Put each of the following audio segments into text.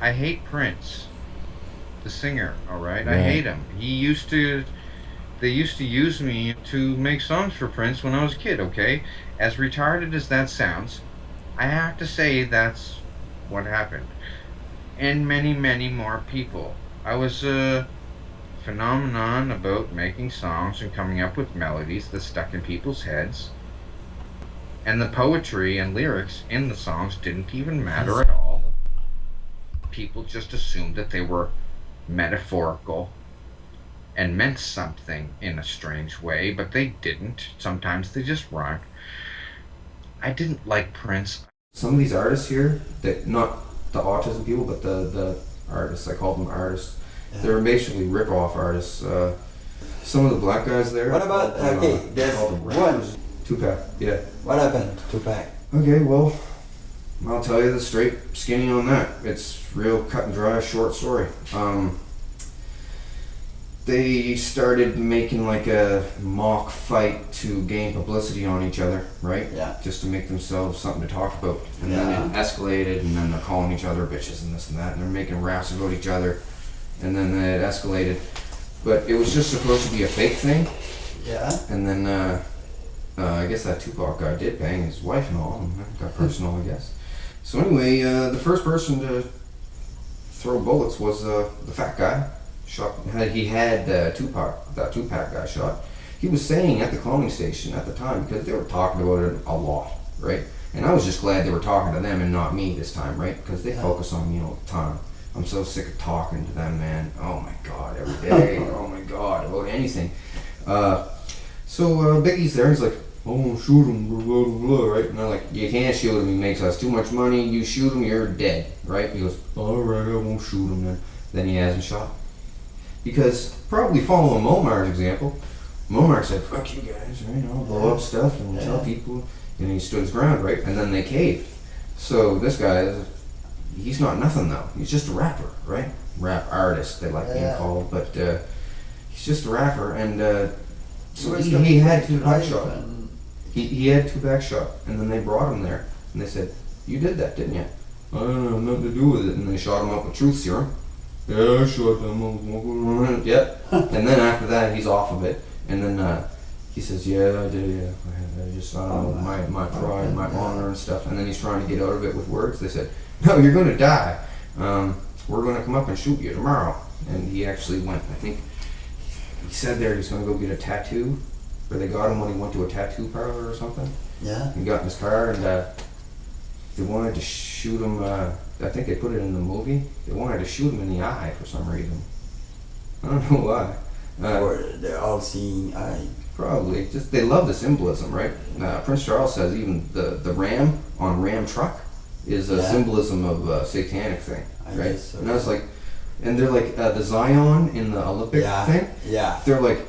I hate Prince, the singer. All right, I Right. hate him. They used to use me to make songs for Prince when I was a kid. Okay, as retarded as that sounds, I have to say that's what happened. And many, many more people. I was a phenomenon about making songs and coming up with melodies that stuck in people's heads. And the poetry and lyrics in the songs didn't even matter at all. People just assumed that they were metaphorical and meant something in a strange way, but they didn't. Sometimes they just weren't. I didn't like Prince. Some of these artists here, that not the autism people, but the artists, I call them artists. Yeah. They're basically rip-off artists. Some of the black guys there. What about there's one. Tupac, yeah. What happened to Tupac? Okay, well, I'll tell you the straight skinny on that. It's real cut and dry, short story. They started making like a mock fight to gain publicity on each other, right? Yeah. Just to make themselves something to talk about. And Yeah. then it escalated, and then they're calling each other bitches and this and that, and they're making raps about each other, and then it escalated. But it was just supposed to be a fake thing, Yeah. and then I guess that Tupac guy did bang his wife and all, and that got personal, I guess. So anyway, the first person to throw bullets was the fat guy. He had that Tupac guy shot. He was saying at the cloning station at the time, because they were talking about it a lot, right? And I was just glad they were talking to them and not me this time, right? Because they focus on me all the time. I'm so sick of talking to them, man. Oh my God, every day. Oh my God, about anything. So Biggie's there. He's like, I won't shoot him, blah, blah, blah, right? And they're like, you can't shoot him. He makes us too much money. You shoot him, you're dead, right? He goes, all right, I won't shoot him then. Then he hasn't shot. Because probably following Momar's example, Momar said, fuck you guys, right? I'll blow up stuff and tell people. And he stood his ground, right? And then they caved. So this guy, he's not nothing though. He's just a rapper, right? Rap artist, they like being called. But he's just a rapper. And so he had Tupac shot. He had Tupac shot. And then they brought him there. And they said, you did that, didn't you? I don't have nothing to do with it. And they shot him up with truth serum. Yeah, I shot them. Yep. And then after that, he's off of it. And then he says, yeah, I did, yeah. I just, I don't know, my pride, my honor and stuff. And then he's trying to get out of it with words. They said, no, you're going to die. We're going to come up and shoot you tomorrow. And he actually went, I think, he said there he's going to go get a tattoo. Or they got him when he went to a tattoo parlor or something. Yeah. He got in his car and they wanted to shoot him. I think they put it in the movie. They wanted to shoot him in the eye for some reason. I don't know why. For the all-seeing eye. Probably. Just they love the symbolism, right? Prince Charles says even the ram on Ram truck is a symbolism of a satanic thing, right? I guess so. And I was like, and they're like the Zion in the Olympic thing. Yeah. They're like,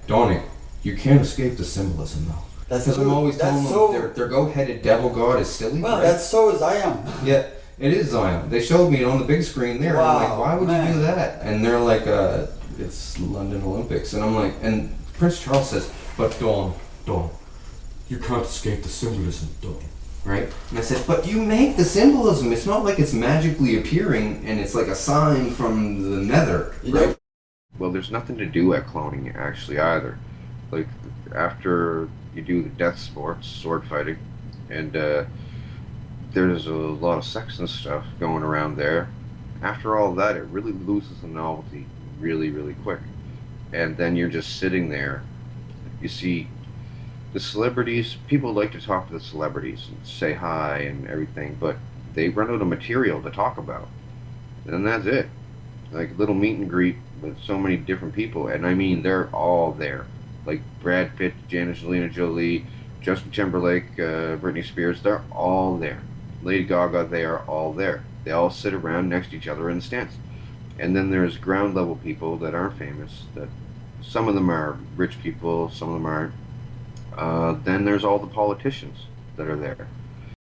Donnie, you can't escape the symbolism though. Because I'm always telling them their goat-headed devil god is silly. Well, right? that's so Zion. Yeah, it is Zion. They showed me it on the big screen there. Wow, I'm like, why would you do that? And they're like, it's London Olympics. And I'm like, and Prince Charles says, but Dawn, you can't escape the symbolism, Dawn. Right? And I said, but you make the symbolism. It's not like it's magically appearing and it's like a sign from the nether, right? Well, there's nothing to do at cloning actually either. Like after you do the death sports, sword fighting, and there's a lot of sex and stuff going around there. After all that, it really loses the novelty really, really quick. And then you're just sitting there. You see the celebrities, people like to talk to the celebrities and say hi and everything, but they run out of material to talk about. And that's it. Like little meet and greet with so many different people, and I mean they're all there. Like Brad Pitt, Angelina Jolie, Justin Timberlake, Britney Spears, they're all there. Lady Gaga, they are all there. They all sit around next to each other in the stands. And then there's ground level people that aren't famous, that some of them are rich people, some of them aren't. Then there's all the politicians that are there.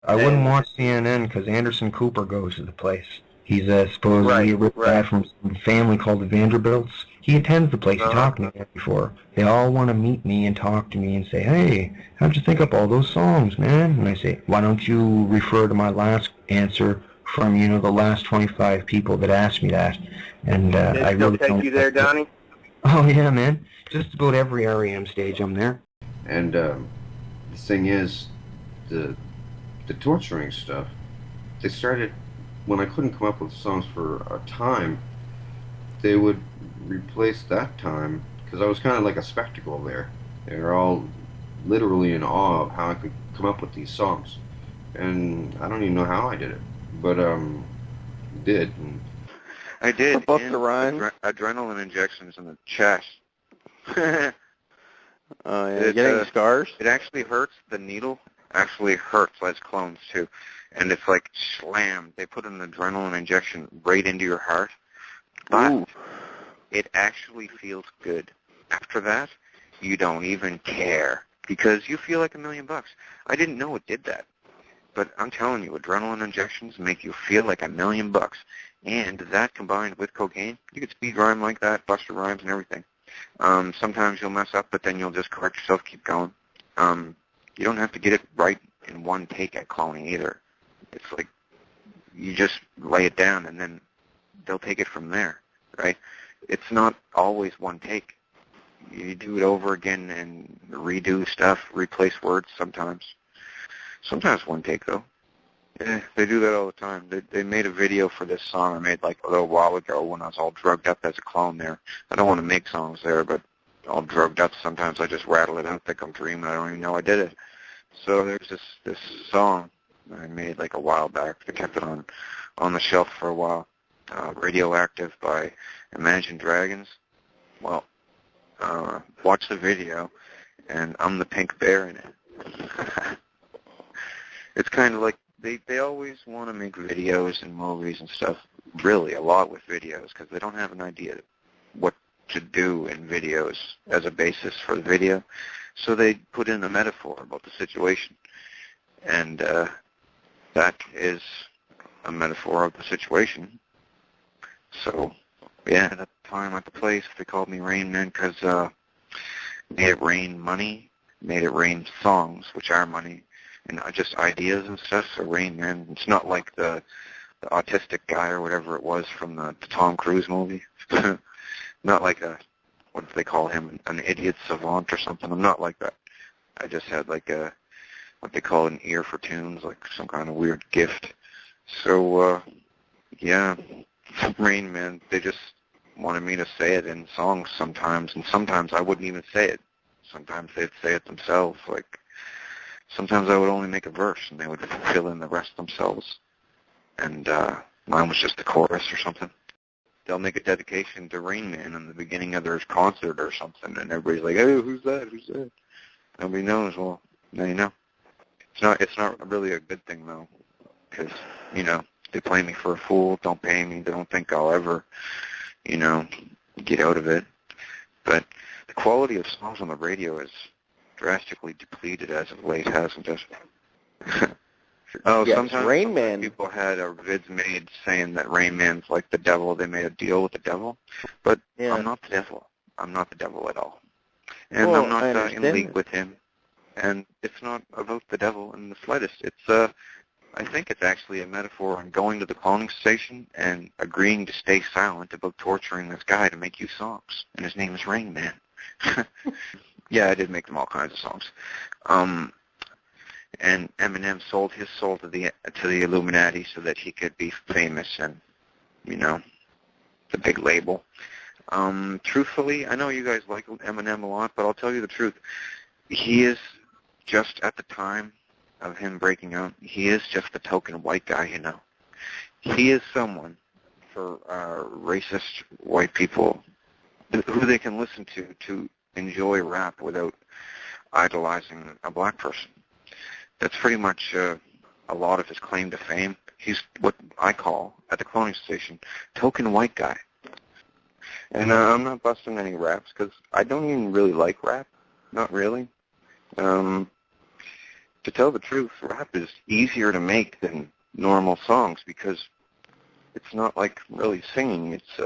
I wouldn't watch CNN because Anderson Cooper goes to the place. He's supposedly a rich guy from some family called the Vanderbilts. He attends the place. He talked to me before. They all want to meet me and talk to me and say, hey, how'd you think up all those songs, man? And I say, why don't you refer to my last answer from, the last 25 people that asked me that. And Did I it still really take don't. you there, Donnie? Oh, yeah, man. Just about every REM stage I'm there. And the thing is, the the torturing stuff. They started when I couldn't come up with songs for a time. They would replace that time because I was kind of like a spectacle there. They were all literally in awe of how I could come up with these songs, and I don't even know how I did it, but did. And I did. Busta Rhymes. Adrenaline injections in the chest. Oh, yeah. Getting scars? It actually hurts. The needle actually hurts as clones, too. And it's like slammed. They put an adrenaline injection right into your heart. But Ooh. it actually feels good. After that, you don't even care because you feel like $1,000,000. I didn't know it did that. But I'm telling you, adrenaline injections make you feel like $1,000,000. And that combined with cocaine, you could speed rhyme like that, Busta Rhymes and everything. Sometimes you'll mess up, but then you'll just correct yourself, keep going. You don't have to get it right in one take at cloning either. It's like you just lay it down and then they'll take it from there, right? It's not always one take. You do it over again and redo stuff, replace words sometimes. Sometimes one take, though. Yeah, they do that all the time. They made a video for this song I made like a little while ago when I was all drugged up as a clone there. I don't want to make songs there, but all drugged up, sometimes I just rattle it out like I'm dreaming. I don't even know I did it. So there's this song I made like a while back. I kept it on the shelf for a while. Radioactive by Imagine Dragons. Well, watch the video, and I'm the pink bear in it. It's kind of like they always want to make videos and movies and stuff, really a lot with videos, because they don't have an idea what to do in videos as a basis for the video. So they put in a metaphor about the situation, and that is a metaphor of the situation. So, yeah, at the time, at the place, they called me Rain Man because made it rain money, made it rain songs, which are money, and just ideas and stuff. So Rain Man, it's not like the autistic guy or whatever it was from the Tom Cruise movie. Not like what do they call him, an idiot savant or something. I'm not like that. I just had like what they call an ear for tunes, like some kind of weird gift. So, yeah, Rain Man, they just wanted me to say it in songs sometimes, and sometimes I wouldn't even say it. Sometimes they'd say it themselves. Like, sometimes I would only make a verse, and they would fill in the rest themselves. And mine was just the chorus or something. They'll make a dedication to Rain Man in the beginning of their concert or something, and everybody's like, "Hey, who's that? Who's that?" Nobody knows. Well, now you know. It's not really a good thing though, because they play me for a fool. Don't pay me. They don't think I'll ever, get out of it. But the quality of songs on the radio is drastically depleted as of late, hasn't it? Oh, yes, sometimes Rain Man. People had vids made saying that Rain Man's like the devil. They made a deal with the devil. But Yeah. I'm not the devil. I'm not the devil at all. And Well, I'm not I in understand league that. with him. And it's not about the devil in the slightest. It's I think it's actually a metaphor on going to the cloning station and agreeing to stay silent about torturing this guy to make you songs. And his name is Rain Man. Yeah, I did make them all kinds of songs. And Eminem sold his soul to the Illuminati so that he could be famous and, the big label. Truthfully, I know you guys like Eminem a lot, but I'll tell you the truth. He is just at the time of him breaking out, he is just the token white guy, He is someone for racist white people who they can listen to enjoy rap without idolizing a black person. That's pretty much a lot of his claim to fame. He's what I call, at the cloning station, token white guy. And I'm not busting any raps because I don't even really like rap. Not really. To tell the truth, rap is easier to make than normal songs because it's not like really singing. It's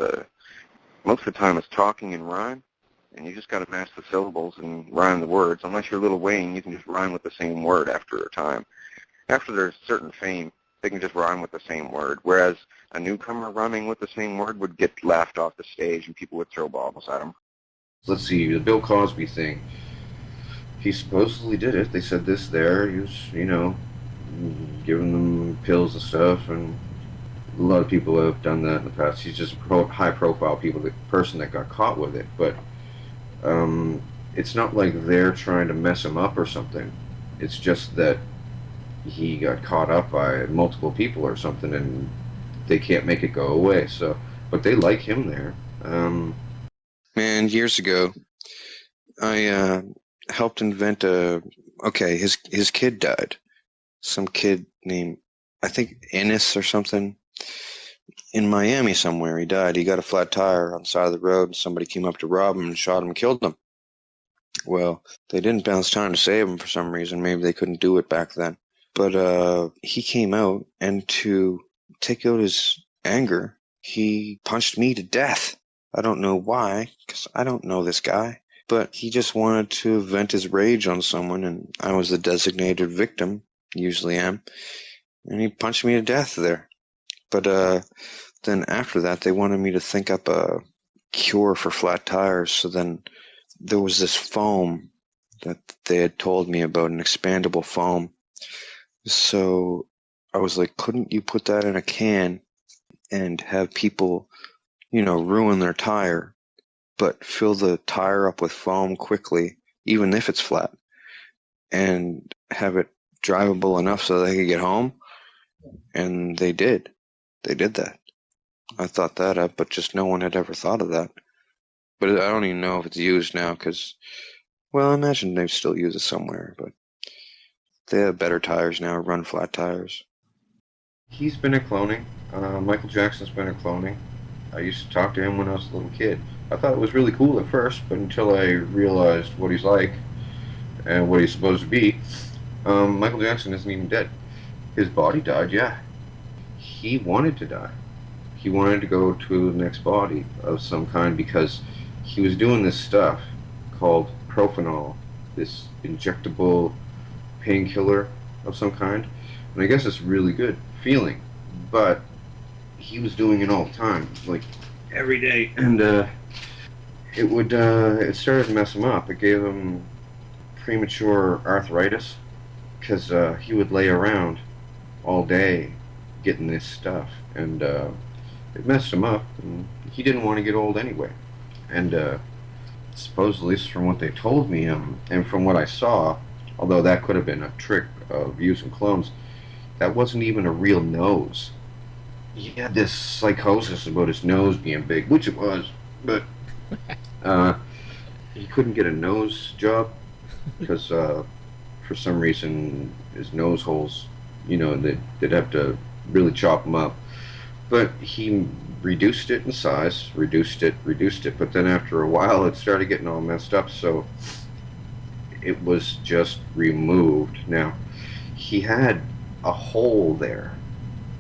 most of the time it's talking and rhyme, and you just got to match the syllables and rhyme the words. Unless you're Lil Wayne, you can just rhyme with the same word after a time. After there's certain fame, They can just rhyme with the same word. Whereas a newcomer rhyming with the same word would get laughed off the stage and people would throw bottles at him. Let's see, the Bill Cosby thing. He supposedly did it. They said this there. He was, giving them pills and stuff, and a lot of people have done that in the past. He's just a high-profile person that got caught with it, but it's not like they're trying to mess him up or something. It's just that he got caught up by multiple people or something, and they can't make it go away. So, but they like him there. Man, years ago, I helped invent his kid died. Some kid named, I think, Ennis or something. In Miami somewhere, he died. He got a flat tire on the side of the road, and somebody came up to rob him and shot him and killed him. Well, they didn't bounce time to save him for some reason. Maybe they couldn't do it back then. But he came out, and to take out his anger, he punched me to death. I don't know why, because I don't know this guy. But he just wanted to vent his rage on someone, and I was the designated victim, usually am, and he punched me to death there. But then after that, they wanted me to think up a cure for flat tires, so then there was this foam that they had told me about, an expandable foam. So I was like, couldn't you put that in a can and have people, ruin their tire, but fill the tire up with foam quickly, even if it's flat, and have it drivable enough so they could get home? And they did. They did that. I thought that up, but just no one had ever thought of that. But I don't even know if it's used now, because, well, I imagine they still use it somewhere, but they have better tires now, run flat tires. He's been at cloning. Michael Jackson's been at cloning. I used to talk to him when I was a little kid. I thought it was really cool at first, but until I realized what he's like and what he's supposed to be, Michael Jackson isn't even dead. His body died, yeah. He wanted to die. He wanted to go to the next body of some kind because he was doing this stuff called propanol, this injectable painkiller of some kind. And I guess it's really good feeling, but he was doing it all the time, like every day, and it started to mess him up. It gave him premature arthritis because he would lay around all day getting this stuff, and it messed him up, and he didn't want to get old anyway. And supposedly, from what they told me, and from what I saw, although that could have been a trick of using clones, that wasn't even a real nose. He had this psychosis about his nose being big, which it was, but he couldn't get a nose job because for some reason his nose holes, they'd have to really chop them up. But he reduced it in size, reduced it, but then after a while it started getting all messed up, so it was just removed. Now, he had a hole there.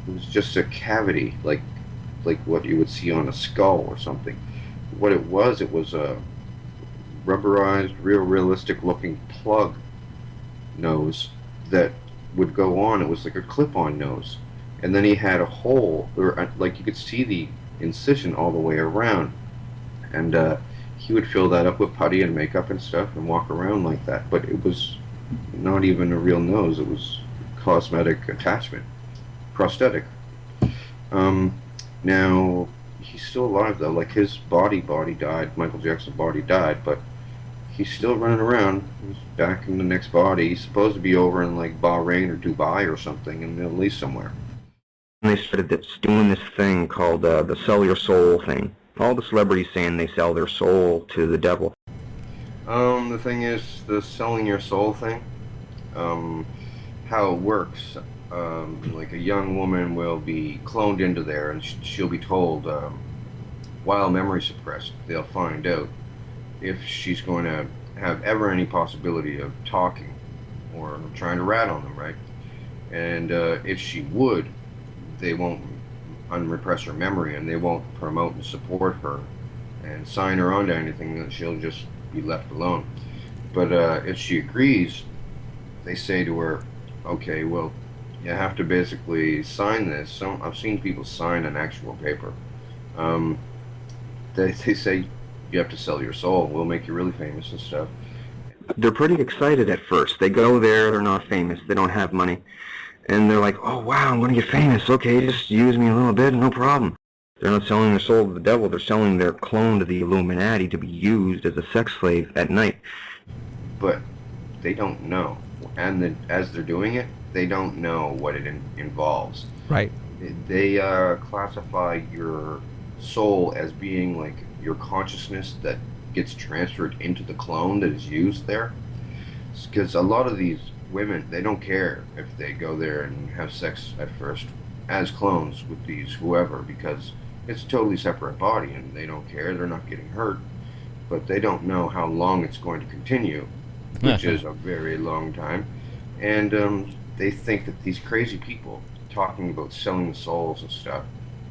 It was just a cavity, like what you would see on a skull or something. What it was a rubberized, realistic looking plug nose that would go on. It was like a clip-on nose. And then he had a hole, or like you could see the incision all the way around. And he would fill that up with putty and makeup and stuff and walk around like that. But it was not even a real nose. It was cosmetic attachment, prosthetic. Now, he's still alive though. Like his body died, Michael Jackson's body died, but he's still running around. He's back in the next body. He's supposed to be over in like Bahrain or Dubai or something in the Middle East somewhere. And they started doing this thing called the sell your soul thing. All the celebrities saying they sell their soul to the devil. The thing is, the selling your soul thing, how it works, like a young woman will be cloned into there and she'll be told, while memory suppressed, they'll find out if she's going to have ever any possibility of talking or trying to rat on them, right? And if she would, they won't unrepress her memory and they won't promote and support her and sign her onto anything, that she'll just be left alone. But if she agrees, they say to her, okay, well, You have to basically sign this. So I've seen people sign an actual paper. Um, they say you have to sell your soul. We'll make you really famous and stuff. They're pretty excited at first. They go there, they're not famous, they don't have money. And they're like, oh wow, I'm going to get famous. Okay, just use me a little bit, no problem. They're not selling their soul to the devil, they're selling their clone to the Illuminati to be used as a sex slave at night. But they don't know. And as they're doing it, they don't know what it involves. Right. They classify your soul as being like your consciousness that gets transferred into the clone that is used there. Because a lot of these women, they don't care if they go there and have sex at first as clones with these whoever, because it's a totally separate body and they don't care. They're not getting hurt, but they don't know how long it's going to continue, which is a very long time. And they think that these crazy people talking about selling the souls and stuff,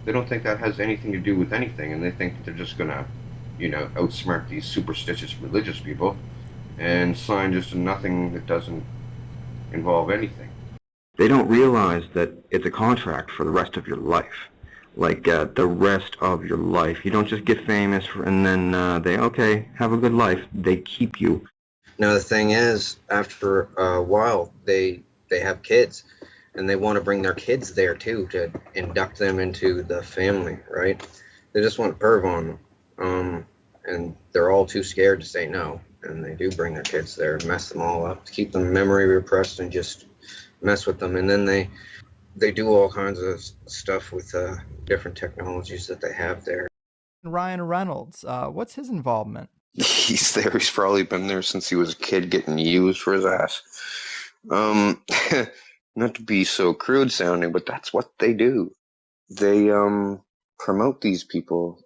they don't think that has anything to do with anything, and they think that they're just gonna, outsmart these superstitious religious people and sign just nothing that doesn't involve anything. They don't realize that it's a contract for the rest of your life. Like, the rest of your life. You don't just get famous and then okay, have a good life. They keep you. Now the thing is, after a while, they have kids, and they want to bring their kids there too to induct them into the family, right? They just want to perv on them, and they're all too scared to say no, and they do bring their kids there, mess them all up, to keep them memory repressed, and just mess with them, and then they do all kinds of stuff with different technologies that they have there. Ryan Reynolds, what's his involvement? He's there. He's probably been there since he was a kid, getting used for his ass. Not to be so crude sounding, but that's what they do. They promote these people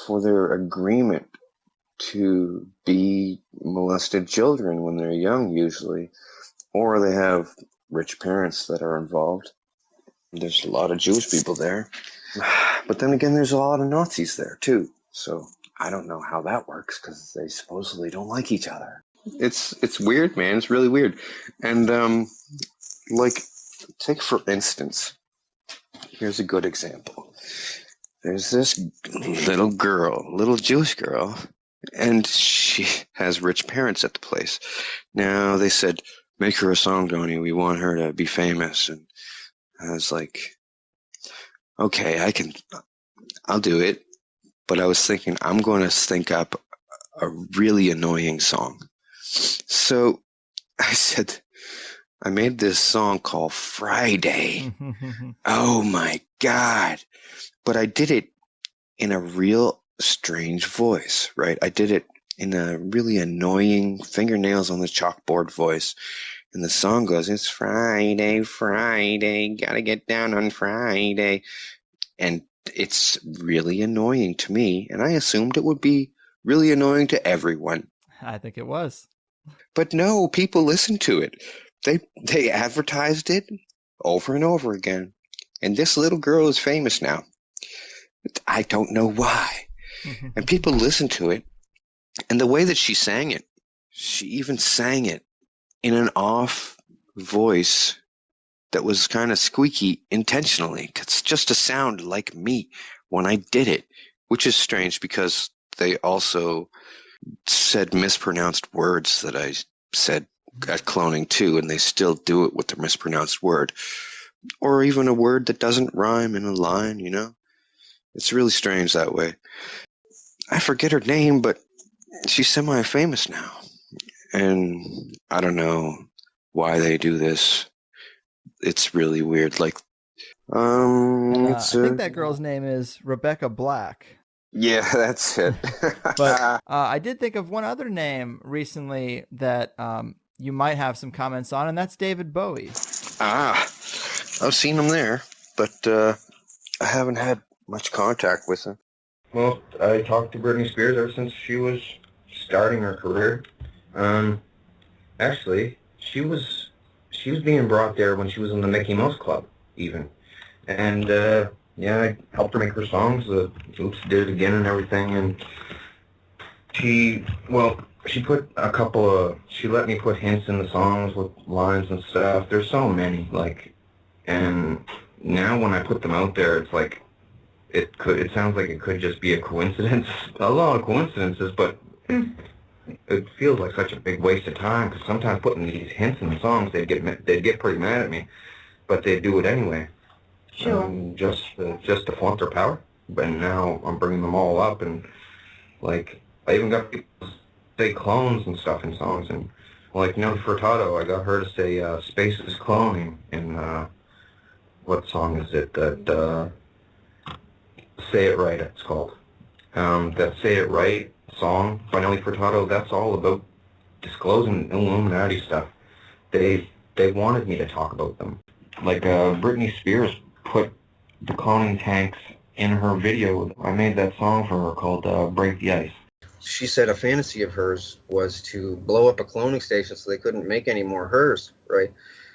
for their agreement to be molested children when they're young, usually, or they have rich parents that are involved. There's a lot of Jewish people there, but then again, there's a lot of Nazis there too. So I don't know how that works, because they supposedly don't like each other. It's weird, man. It's really weird. And like, take for instance, here's a good example. There's this little girl, little Jewish girl, and she has rich parents at the place. Now they said, make her a song, Donnie. We want her to be famous. And I was like, okay, I'll do it. But I was thinking, I'm going to think up a really annoying song. So I said, I made this song called Friday. Oh my God. But I did it in a real strange voice, right? I did it in a really annoying fingernails on the chalkboard voice. And the song goes, it's Friday, Friday, gotta get down on Friday. And it's really annoying to me, and I assumed it would be really annoying to everyone. I think it was. But no, people listened to it. They advertised it over and over again. And this little girl is famous now. I don't know why. And people listened to it, and the way that she sang it, she even sang it in an off voice that was kind of squeaky intentionally. It's just to sound like me when I did it, which is strange because they also said mispronounced words that I said at cloning too, and they still do it with the mispronounced word. Or even a word that doesn't rhyme in a line, It's really strange that way. I forget her name, but she's semi-famous now. And I don't know why they do this. It's really weird. Like, I think that girl's name is Rebecca Black. Yeah, that's it. But I did think of one other name recently that you might have some comments on, and that's David Bowie. I've seen him there, but I haven't had much contact with him. Well, I talked to Britney Spears ever since she was starting her career. Actually, she was being brought there when she was in the Mickey Mouse Club, even. And, I helped her make her songs, Oops, Did It Again and everything, and she put she let me put hints in the songs with lines and stuff. There's so many, And now when I put them out there, it's like it sounds like it could just be a coincidence, a lot of coincidences, but it feels like such a big waste of time because sometimes putting these hints in the songs, they'd get pretty mad at me, but they'd do it anyway. Sure. Just to flaunt their power. But now I'm bringing them all up, and like I even got people to say clones and stuff in songs, and like Nelly Furtado, I got her to say "Space is cloning" in what song is it that "Say It Right" it's called. That "Say It Right" song by Nelly Furtado, that's all about disclosing Illuminati stuff. They wanted me to talk about them. Like Britney Spears put the cloning tanks in her video. I made that song for her called "Break the Ice." She said a fantasy of hers was to blow up a cloning station so they couldn't make any more hers, right?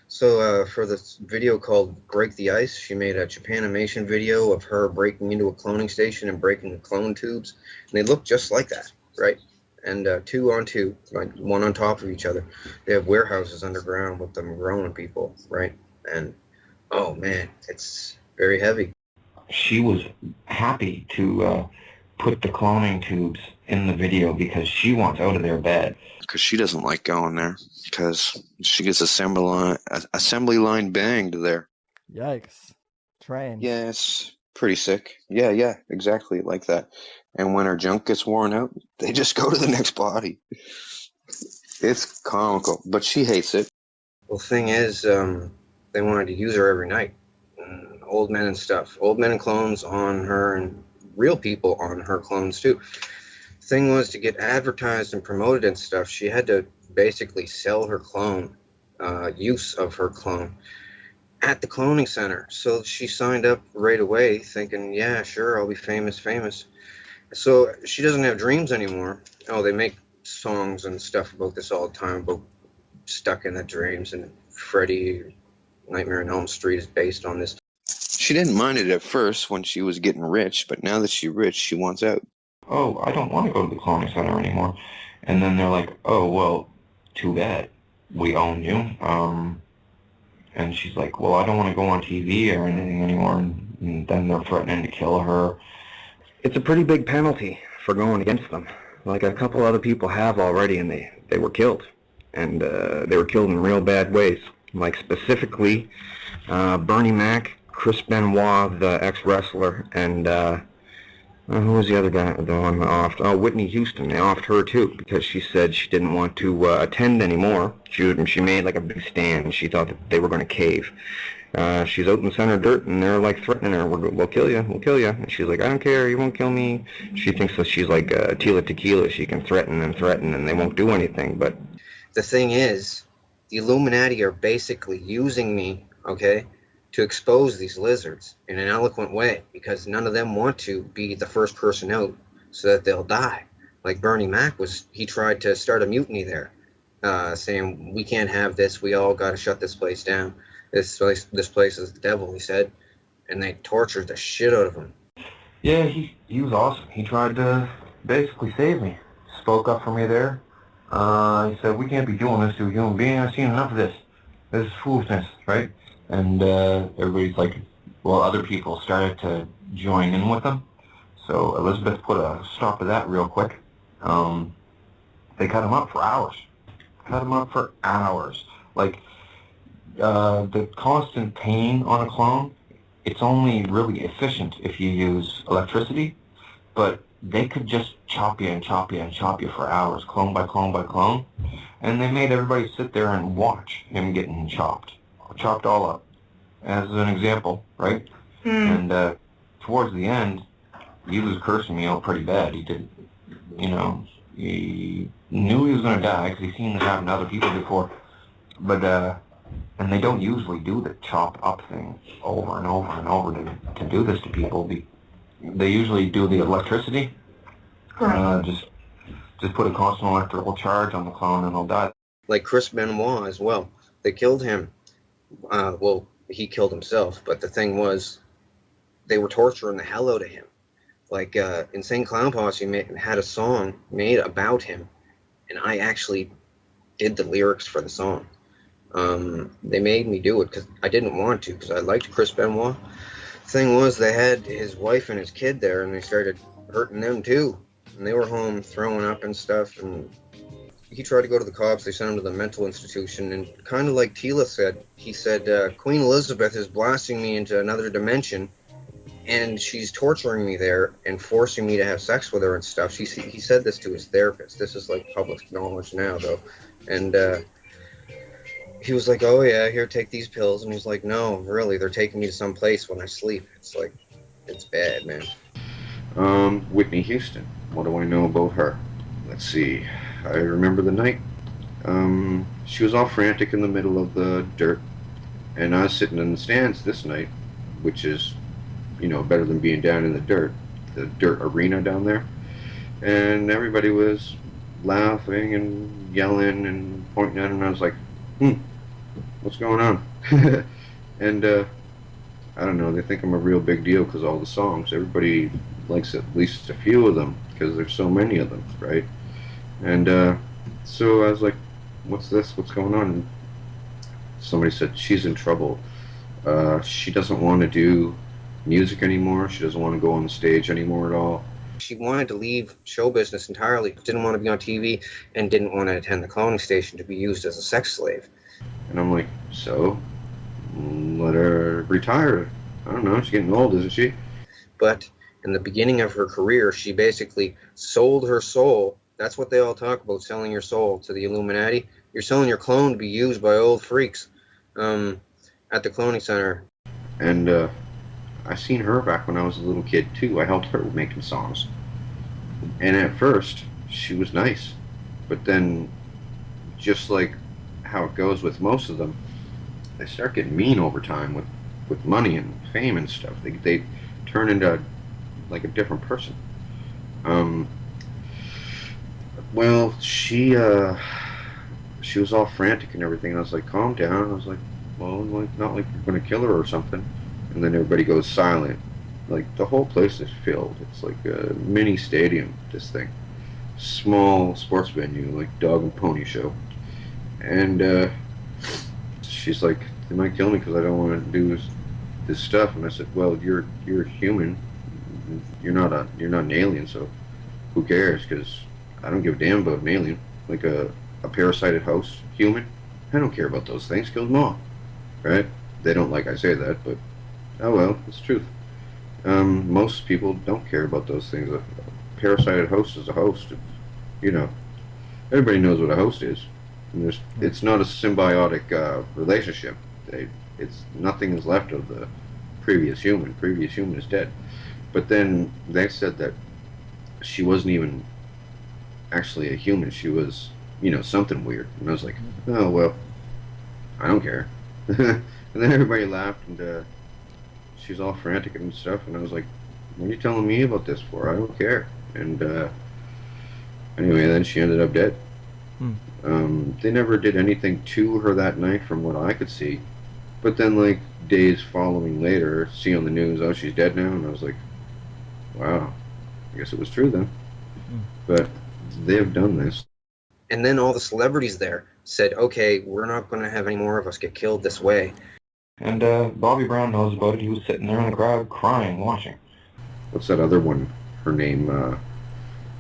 So for this video called Break the Ice, she made a Japanimation video of her breaking into a cloning station and breaking the clone tubes. And they look just like that, right? And 2 on 2, like one on top of each other. They have warehouses underground with them growing people, right? And, oh man, it's very heavy. She was happy to put the cloning tubes in the video because she wants out of their bed. Because she doesn't like going there. Because she gets assembly line banged there. Yikes. Train. Yeah, it's pretty sick. Yeah, exactly like that. And when her junk gets worn out, they just go to the next body. It's comical, but she hates it. Well, thing is, they wanted to use her every night. Old men and stuff. Old men and clones on her, and real people on her clones too. Thing was, to get advertised and promoted and stuff, she had to basically sell her clone, use of her clone, at the cloning center. So she signed up right away thinking, yeah, sure, I'll be famous. So she doesn't have dreams anymore. Oh, they make songs and stuff about this all the time, about stuck in the dreams, and Freddy, Nightmare on Elm Street is based on this. She didn't mind it at first when she was getting rich, but now that she's rich, she wants out. Oh, I don't want to go to the cloning center anymore. And then they're like, oh, well, too bad. We own you. And she's like, well, I don't want to go on TV or anything anymore. And then they're threatening to kill her. It's a pretty big penalty for going against them. Like a couple other people have already, and they were killed. And they were killed in real bad ways. Like specifically, Bernie Mac, Chris Benoit, the ex-wrestler, and who was the other guy, the one that offed? Oh, Whitney Houston. They offed her too because she said she didn't want to attend anymore. She made like a big stand. She thought that they were going to cave. She's out in the center dirt, and they're like threatening her. We'll kill you. We'll kill you. And she's like, I don't care. You won't kill me. She thinks that she's like Tila Tequila. She can threaten, and they won't do anything. But the thing is, the Illuminati are basically using me, okay, to expose these lizards in an eloquent way, because none of them want to be the first person out so that they'll die. Like Bernie Mac he tried to start a mutiny there, saying, we can't have this, we all got to shut this place down. This place is the devil, he said, and they tortured the shit out of him. Yeah, he was awesome. He tried to basically save me. Spoke up for me there. He said, we can't be doing this to a human being. I've seen enough of this. This is foolishness, right? And everybody's like, well, other people started to join in with them. So Elizabeth put a stop to that real quick. They cut him up for hours. Like, the constant pain on a clone, it's only really efficient if you use electricity, but they could just chop you for hours, clone by clone, and they made everybody sit there and watch him getting chopped all up, as an example, right? And towards the end, he was cursing me out pretty bad. He did, he knew he was going to die because he's seen it happen to other people before, but and they don't usually do the chop up thing over and over to do this to people. They usually do the electricity. Just put a constant electrical charge on the clone and they'll die. Like Chris Benoit as well. They killed him. Well, he killed himself, but the thing was, they were torturing the hell out of him. Like Insane Clown Posse had a song made about him, and I actually did the lyrics for the song. They made me do it because I didn't want to, because I liked Chris Benoit. Thing was, they had his wife and his kid there, and they started hurting them too. And they were home throwing up and stuff, and he tried to go to the cops. They sent him to the mental institution, and kind of like Tila said, he said, Queen Elizabeth is blasting me into another dimension, and she's torturing me there and forcing me to have sex with her and stuff. He said this to his therapist. This is like public knowledge now, though. And he was like, oh yeah, here, take these pills. And he's like, no, really, they're taking me to some place when I sleep. It's like, it's bad, man. Whitney Houston. What do I know about her? Let's see. I remember the night. She was all frantic in the middle of the dirt, and I was sitting in the stands this night, which is, you know, better than being down in the dirt arena down there. And everybody was laughing and yelling and pointing at her, and I was like, what's going on? And I don't know, they think I'm a real big deal because all the songs. Everybody likes at least a few of them because there's so many of them, right? And so I was like, what's this? What's going on? And somebody said, she's in trouble. She doesn't want to do music anymore. She doesn't want to go on the stage anymore at all. She wanted to leave show business entirely, didn't want to be on TV, and didn't want to attend the cloning station to be used as a sex slave. And I'm like, so? Let her retire. I don't know, she's getting old, isn't she? But in the beginning of her career, she basically sold her soul. That's what they all talk about, selling your soul to the Illuminati. You're selling your clone to be used by old freaks at the cloning center. And I seen her back when I was a little kid too. I helped her with making songs. And at first, she was nice. But then, just like how it goes with most of them, they start getting mean over time with money and fame and stuff. They turn into like a different person. Well, she was all frantic and everything, and I was like, calm down. I was like, well, like, not like you're gonna kill her or something. And then everybody goes silent. Like, the whole place is filled. It's like a mini stadium, this thing. Small sports venue, like dog and pony show. And she's like, they might kill me because I don't want to do this stuff. And I said, well, you're a human. You're not an alien, so who cares? Because I don't give a damn about an alien. Like a parasited host human. I don't care about those things. Kill them all. Right? They don't like I say that, but oh well, it's the truth. Most people don't care about those things. A parasited host is a host. You know, everybody knows what a host is. And it's not a symbiotic relationship. It's nothing is left of the previous human. Previous human is dead. But then they said that she wasn't even actually a human. She was, you know, something weird. And I was like, oh well, I don't care. And then everybody laughed, and she was all frantic and stuff. And I was like, what are you telling me about this for? I don't care. And anyway, then she ended up dead. They never did anything to her that night from what I could see. But then, like, days following later, see on the news, oh, she's dead now. And I was like, wow, I guess it was true then. But they have done this. And then all the celebrities there said, okay, we're not going to have any more of us get killed this way. And Bobby Brown knows about it. He was sitting there in the crowd crying, watching. What's that other one? Her name,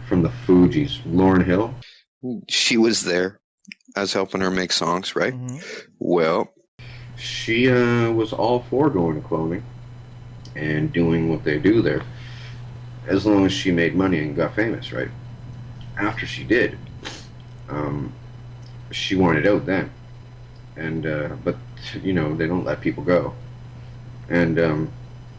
from the Fugees, Lauryn Hill? She was there. I was helping her make songs, right? Mm-hmm. Well, she was all for going to cloning and doing what they do there, as long as she made money and got famous, right? After she did, she wanted out then, and but you know, they don't let people go, and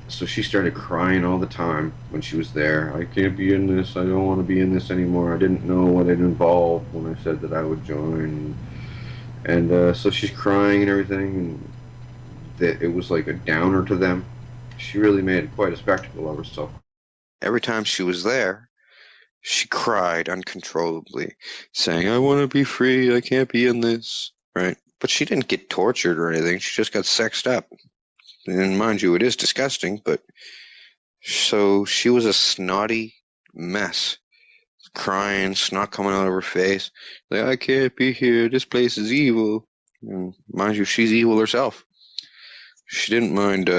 so she started crying all the time when she was there. I can't be in this. I don't want to be in this anymore. I didn't know what it involved when I said that I would join, and so she's crying and everything, and that it was like a downer to them. She really made quite a spectacle of herself. every time she was there, she cried uncontrollably, saying, I want to be free. I can't be in this. Right? But she didn't get tortured or anything. She just got sexed up. And mind you, it is disgusting, but so she was a snotty mess. Crying, snot coming out of her face. Like, I can't be here. This place is evil. And mind you, she's evil herself. She didn't mind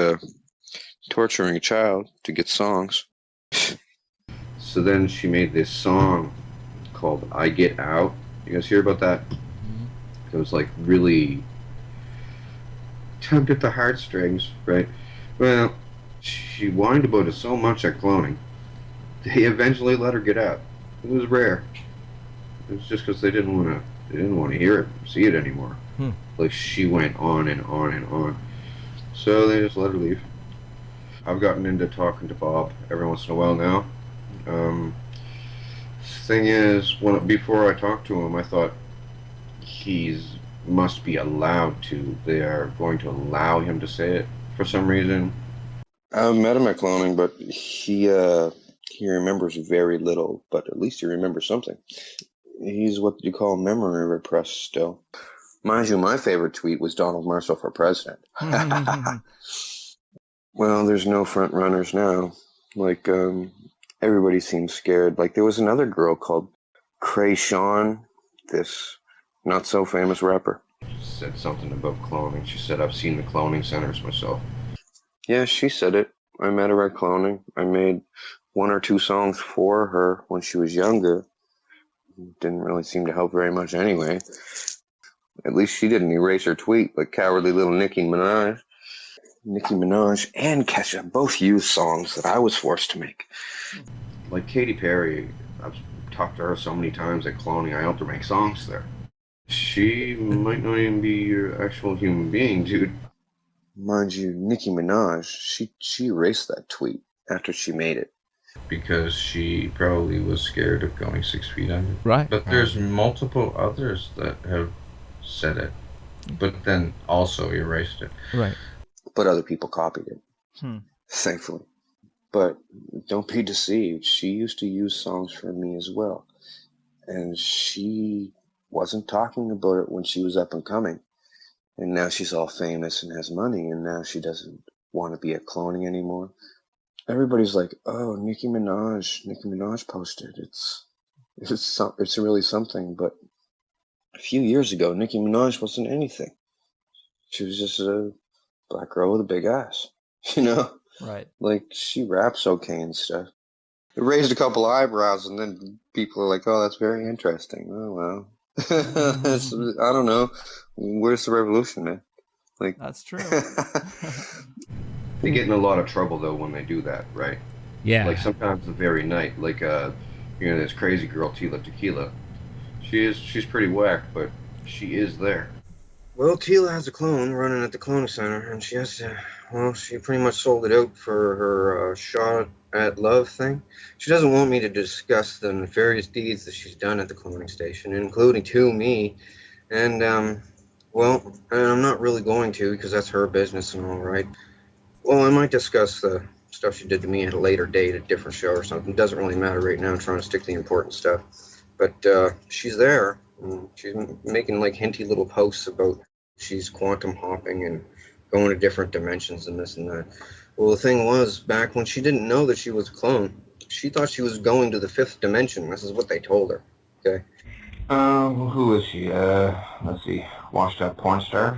torturing a child to get songs. So then she made this song called I Get Out. You guys hear about that? It was like really tugged at the heartstrings, right? Well, she whined about it so much at cloning, they eventually let her get out. It was rare. It was just because they didn't want to hear it, see it anymore. Like she went on and on and on. So they just let her leave. I've gotten into talking to Bob every once in a while now. Thing is, before I talked to him, I thought he's must be allowed to. They are going to allow him to say it for some reason. I met him at cloning, but he remembers very little. But at least he remembers something. He's what you call memory repressed still. Mind you, my favorite tweet was Donald Marshall for president. Well, there's no front runners now. Like, everybody seems scared. Like, there was another girl called Cray Sean, this not so famous rapper. She said something about cloning. She said, I've seen the cloning centers myself. Yeah, she said it. I met her at cloning. I made 1 or 2 songs for her when she was younger. Didn't really seem to help very much anyway. At least she didn't erase her tweet like cowardly little Nicki Minaj. Nicki Minaj and Kesha both used songs that I was forced to make. Like Katy Perry, I've talked to her so many times at cloning, I helped her make songs there. She might not even be your actual human being, dude. Mind you, Nicki Minaj, she erased that tweet after she made it. Because she probably was scared of going 6 feet under. Right. But there's multiple others that have said it, but then also erased it. Right. But other people copied it, thankfully. But don't be deceived. She used to use songs for me as well. And she wasn't talking about it when she was up and coming. And now she's all famous and has money, and now she doesn't want to be at cloning anymore. Everybody's like, oh, Nicki Minaj posted. It's really something. But a few years ago, Nicki Minaj wasn't anything. She was just a black girl with a big ass, you know? Right. Like, she raps okay and stuff. It raised a couple eyebrows, and then people are like, oh, that's very interesting. Oh, well. I don't know. Where's the revolution, man? Like, that's true. They get in a lot of trouble, though, when they do that, right? Yeah. Like, sometimes the very night. Like, this crazy girl, Tila Tequila. She's pretty whack, but she is there. Well, Tila has a clone running at the cloning center, and she has to, she pretty much sold it out for her shot at love thing. She doesn't want me to discuss the nefarious deeds that she's done at the cloning station, including to me. And, and I'm not really going to, because that's her business and all, right? Well, I might discuss the stuff she did to me at a later date, a different show or something. It doesn't really matter right now. I'm trying to stick to the important stuff. But she's there. She's making like hinty little posts about she's quantum hopping and going to different dimensions and this and that. Well, the thing was, back when she didn't know that she was a clone, she thought she was going to the 5th dimension. This is what they told her. Okay. Who is she? Let's see. Washed up porn star.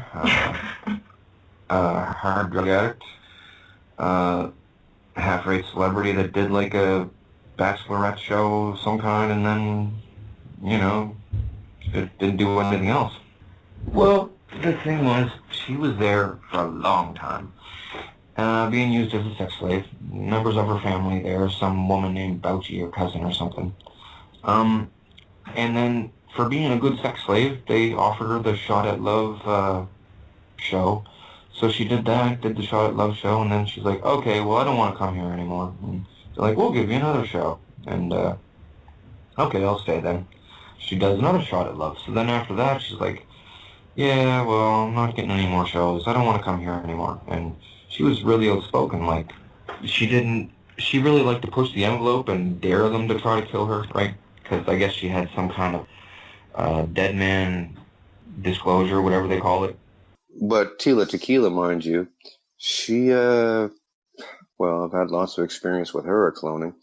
Hard drug addict. Half-rate celebrity that did like a bachelorette show of some kind and then, didn't do anything else. Well, the thing was, she was there for a long time, being used as a sex slave. Members of her family there, some woman named Bouchy, her cousin or something. And then, for being a good sex slave, they offered her the Shot at Love show. So she did that, did the Shot at Love show, and then she's like, okay, well, I don't want to come here anymore. And they're like, we'll give you another show. And, okay, I'll stay then. She does another Shot at Love. So then after that, she's like, yeah, well, I'm not getting any more shows. I don't want to come here anymore. And she was really outspoken. Like, she really liked to push the envelope and dare them to try to kill her, right? Because I guess she had some kind of dead man disclosure, whatever they call it. But Tila Tequila, mind you, she, I've had lots of experience with her at cloning.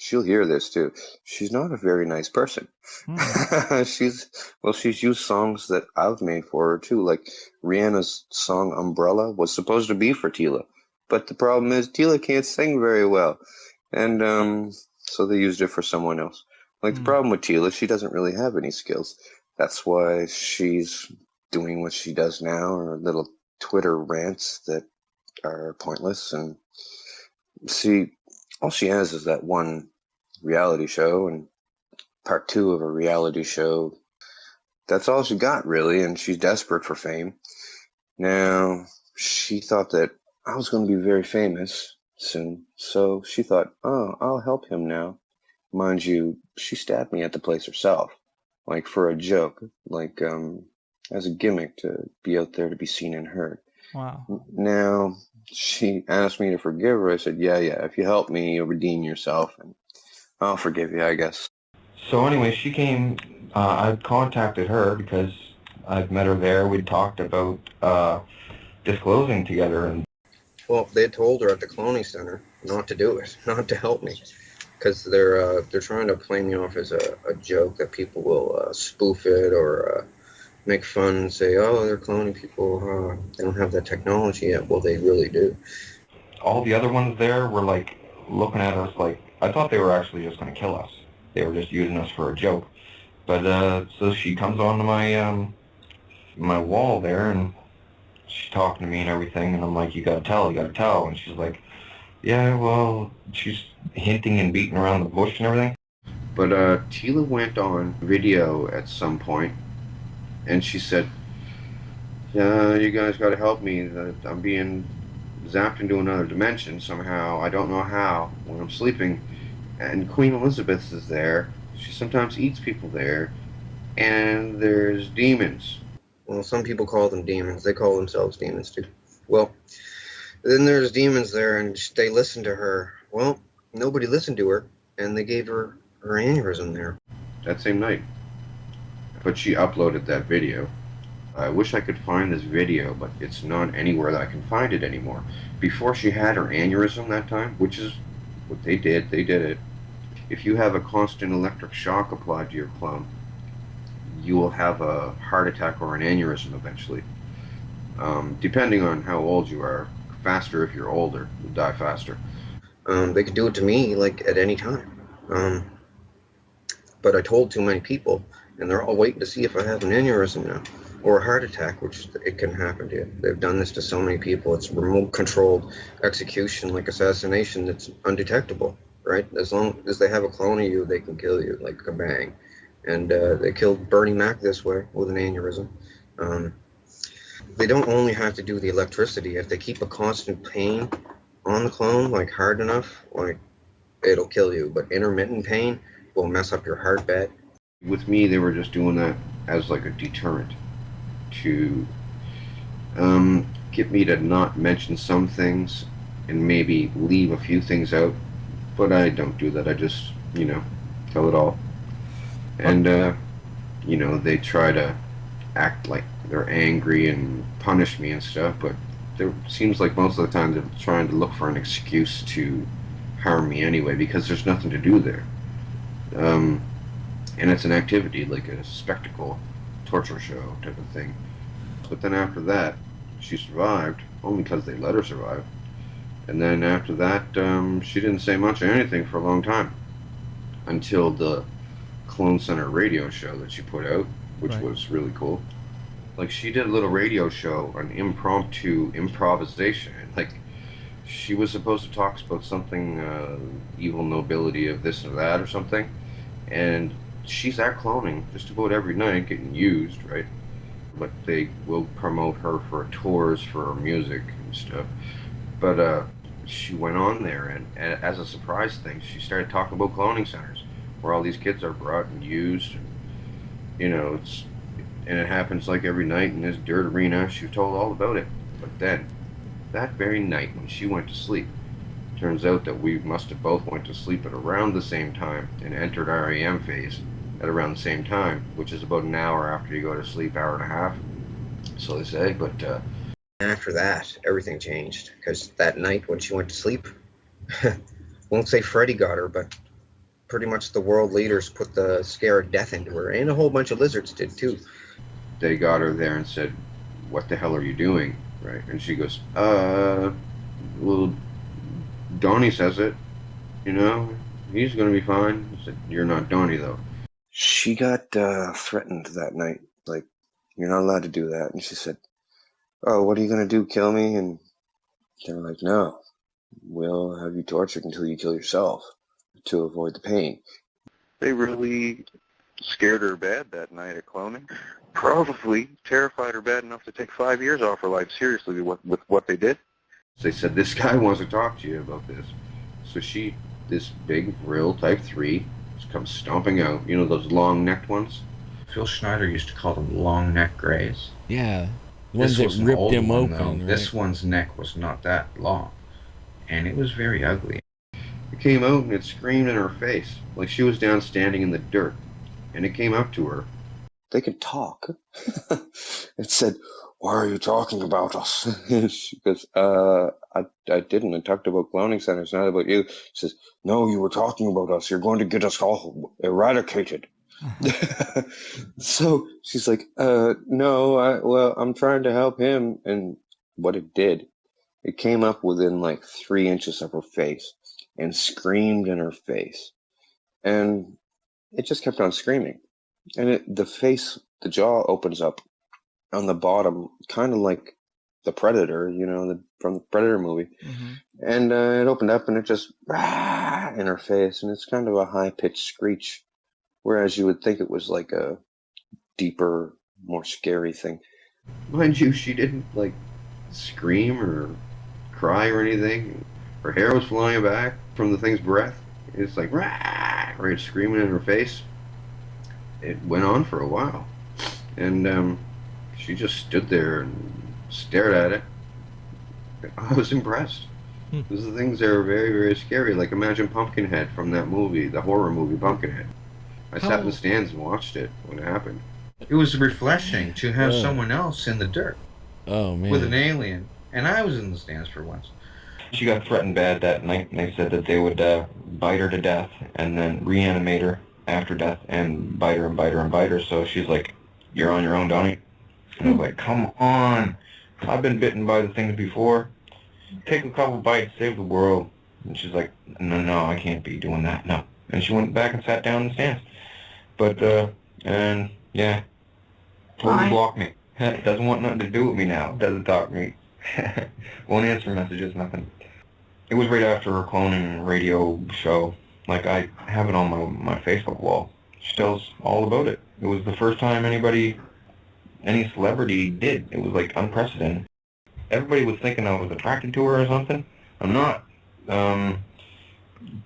she'll hear this too. She's not a very nice person. she's used songs that I've made for her too. Like Rihanna's song Umbrella was supposed to be for Tila, but the problem is Tila can't sing very well, and so they used it for someone else. Like the problem with Tila, she doesn't really have any skills. That's why she's doing what she does now, or little Twitter rants that are pointless. And see, all she has is that one reality show and part 2 of a reality show. That's all she got, really, and she's desperate for fame. Now, she thought that I was going to be very famous soon, so she thought, oh, I'll help him now. Mind you, she stabbed me at the place herself, like for a joke, like as a gimmick to be out there to be seen and heard. Wow. Now, she asked me to forgive her. I said, yeah, if you help me, you'll redeem yourself, and I'll forgive you, I guess. So anyway, she came, I contacted her because I'd met her there. We'd talked about disclosing together. And well, they told her at the cloning center not to do it, not to help me, because they're trying to play me off as a joke that people will spoof it or make fun and say, oh, they're cloning people. They don't have that technology yet. Well, they really do. All the other ones there were like looking at us like, I thought they were actually just going to kill us. They were just using us for a joke. But so she comes onto my my wall there, and she's talking to me and everything, and I'm like, you gotta tell. And she's like, yeah, well, she's hinting and beating around the bush and everything. But Tila went on video at some point, and she said, yeah, you guys gotta help me. I'm being zapped into another dimension somehow. I don't know how, when I'm sleeping. And Queen Elizabeth is there. She sometimes eats people there. And there's demons. Well, some people call them demons. They call themselves demons too. Well, then there's demons there, and they listen to her. Well, nobody listened to her, and they gave her aneurysm there. That same night. But she uploaded that video. I wish I could find this video, but it's not anywhere that I can find it anymore. Before she had her aneurysm that time, which is what they did it. If you have a constant electric shock applied to your clone, you will have a heart attack or an aneurysm eventually. Depending on how old you are, faster if you're older, you'll die faster. They could do it to me, like, at any time. But I told too many people, and they're all waiting to see if I have an aneurysm now, or a heart attack, which it can happen to you. They've done this to so many people. It's remote-controlled execution, like assassination, that's undetectable, right? As long as they have a clone of you, they can kill you, like kabang. And they killed Bernie Mac this way, with an aneurysm. They don't only have to do the electricity. If they keep a constant pain on the clone, like hard enough, like, it'll kill you. But intermittent pain will mess up your heart bed. With me, they were just doing that as like a deterrent to get me to not mention some things and maybe leave a few things out. But I don't do that. I just, tell it all. And, they try to act like they're angry and punish me and stuff, but it seems like most of the time they're trying to look for an excuse to harm me anyway, because there's nothing to do there. And it's an activity, like a spectacle, torture show type of thing. But then after that, she survived, only because they let her survive. And then after that, she didn't say much or anything for a long time, until the Clone Center radio show that she put out, which was really cool. Like, she did a little radio show, an impromptu improvisation. Like, she was supposed to talk about something, evil nobility of this or that or something, and she's at cloning just about every night, getting used, right? But they will promote her for tours for her music and stuff. But she went on there, and as a surprise thing, she started talking about cloning centers, where all these kids are brought and used, and, and it happens like every night in this dirt arena. She was told all about it. But then, that very night when she went to sleep, turns out that we must have both went to sleep at around the same time and entered REM phase at around the same time, which is about an hour after you go to sleep, hour and a half, so they say. But after that, everything changed, because that night when she went to sleep, won't say Freddy got her, but pretty much the world leaders put the scare of death into her, and a whole bunch of lizards did too. They got her there and said, "What the hell are you doing?" Right? And she goes, well, Donnie says it. You know, he's gonna be fine." I said, "You're not Donnie, though." She got threatened that night. Like, "You're not allowed to do that." And she said, "Oh, what are you going to do, kill me?" And they're like, "No, we'll have you tortured until you kill yourself to avoid the pain." They really scared her bad that night at cloning. Probably terrified her bad enough to take 5 years off her life seriously with what they did. They said, "This guy wants to talk to you about this." So this big, real Type 3, comes stomping out. You know those long-necked ones? Phil Schneider used to call them long neck grays. Yeah. Ones This was that an ripped old him one, open, though. right? This one's neck was not that long, and it was very ugly. It came out and it screamed in her face, like she was down standing in the dirt. And it came up to her. They could talk. It said, "Why are you talking about us?" She goes, I didn't. I talked about cloning centers, not about you. She says, "No, you were talking about us. You're going to get us all eradicated." So she's like, no, I'm trying to help him." And what it did, it came up within like 3 inches of her face and screamed in her face. And it just kept on screaming. And the jaw opens up on the bottom, kind of like the Predator, from the Predator movie. Mm-hmm. And it opened up and it just rah in her face, and it's kind of a high-pitched screech, whereas you would think it was like a deeper, more scary thing. Mind you, she didn't like scream or cry or anything. Her hair was flying back from the thing's breath. It's like rah, right, screaming in her face. It went on for a while, and she just stood there and stared at it. I was impressed. Those are things that are very, very scary. Like, imagine Pumpkinhead from that movie, the horror movie Pumpkinhead. I sat in the stands and watched it when it happened. It was refreshing to have someone else in the dirt. Oh, man. With an alien. And I was in the stands for once. She got threatened bad that night, and they said that they would bite her to death and then reanimate her after death and bite her and bite her and bite her. So she's like, "You're on your own, Donnie." And I was like, "Come on. I've been bitten by the things before. Take a couple bites, save the world." And she's like, No, I can't be doing that, no. And she went back and sat down in the stands. But, and, yeah, totally blocked me. Doesn't want nothing to do with me now. Doesn't talk to me. Won't answer messages, nothing. It was right after her cloning radio show. Like, I have it on my Facebook wall. She tells all about it. It was the first time any celebrity did. It was, like, unprecedented. Everybody was thinking I was attracted to her or something. I'm not.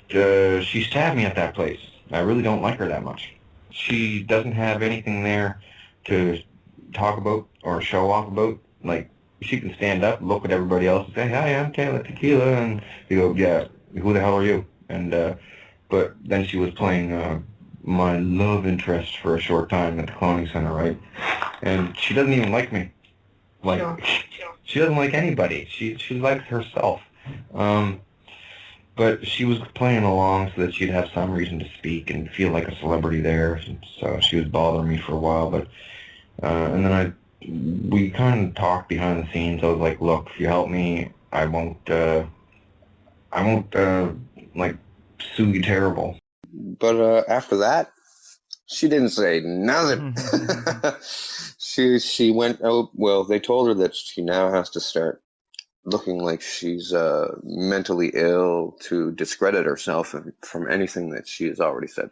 She stabbed me at that place. I really don't like her that much. She doesn't have anything there to talk about or show off about. Like, she can stand up, look at everybody else and say, "Hi, I'm Taylor Tequila," and you go, "Yeah, who the hell are you?" And, but then she was playing, my love interest for a short time at the cloning center, right? And she doesn't even like me. Like, she doesn't like anybody. She likes herself. But she was playing along so that she'd have some reason to speak and feel like a celebrity there. So she was bothering me for a while. But and then we kind of talked behind the scenes. I was like, "Look, if you help me, I won't like sue you terrible." But after that, she didn't say nothing. She went out. Well, they told her that she now has to start looking like she's mentally ill to discredit herself from anything that she has already said.